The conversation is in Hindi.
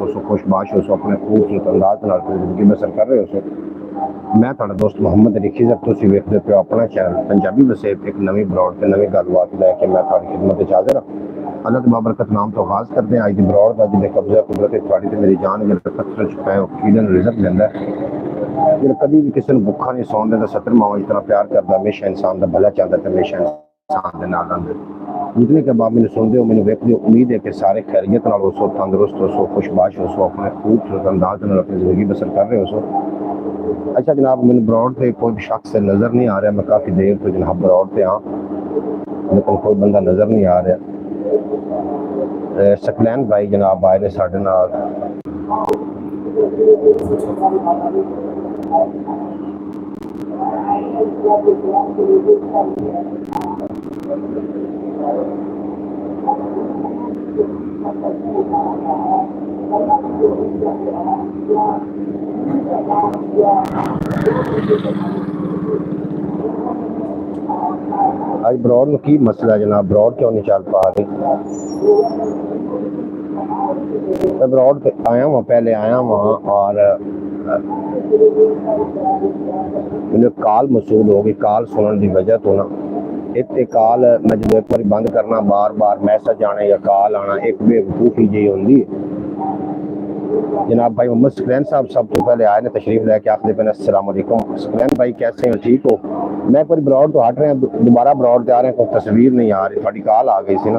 सो खुशबाश हो सो अपने खूबसूरत अंदाज नाल जिंदगी बसर कर रहे हो सो। मैं तुहाडा दोस्त मोहम्मद अली खिजर, तुसीं वेखदे पियो अपना चैनल पंजाबी वसेब। एक नवी ब्रॉड ते नवी गलबात लैके मैं तुहाडी खिदमत च हाजिर हां। अल्लाह ते बाबरकत नाम तो आगाज़ करते हैं। अज दी ब्रॉड दा जिहदे कब्जा कुदरत तुहाडी ते मेरी जान जिहड़े पत्थर च पै कीड़न रिजक देंदा है, जिहड़ा कभी भी किसी भुखा नहीं सौन देंदा, 70 मावां जितना प्यार करता, हमेशा इंसान का भला चाहता है, हमेशा इंसान के नाल रहिंदा। जितने के बाप मैंने सुनते हो, मैंने वेखते हो, उम्मीद है कि सारे खैरियत नाल हो सो, तंदुरुस्त हो सो, खुशबाश हो सो, अपने खूबसूरत अंदाज नाल अपनी जिंदगी बसर कर रहे हो सो। अच्छा जनाब, मैंने ब्रॉड से कोई शख्स से नज़र नहीं आ रहा। मैं काफ़ी देर तो जनाब ब्रॉड से हाँ, लेकिन कोई बंदा नज़र नहीं आ रहा। सकलैन भाई जनाब आए ने साडे नाल। आज ब्रॉड में की मसला है जनाब, ब्रॉड क्यों नहीं चल पा रही? मैं ब्रॉड पे आया हुआ, पहले आया हुआ और मैंने कॉल मसूद हो गई। कॉल सुनने की वजह तो ना एक कॉल मैं जो एक बार बंद करना, बार बार मैसेज आने या कॉल आना, एक बेवकूफ़ी जी होंगी। जनाब भाई मोहम्मद सकलैन साहब सब तो पहले आए ने तशरीफ लेके, आखिर पे अस्सलाम वालेकुम। सकलैन भाई कैसे हो, ठीक हो? मैं एक बार ब्रॉड तो हट रहे हैं, दोबारा ब्रॉड से आ रहे हैं, कोई तस्वीर नहीं आ रही, थोड़ी कॉल आ गई थी ना।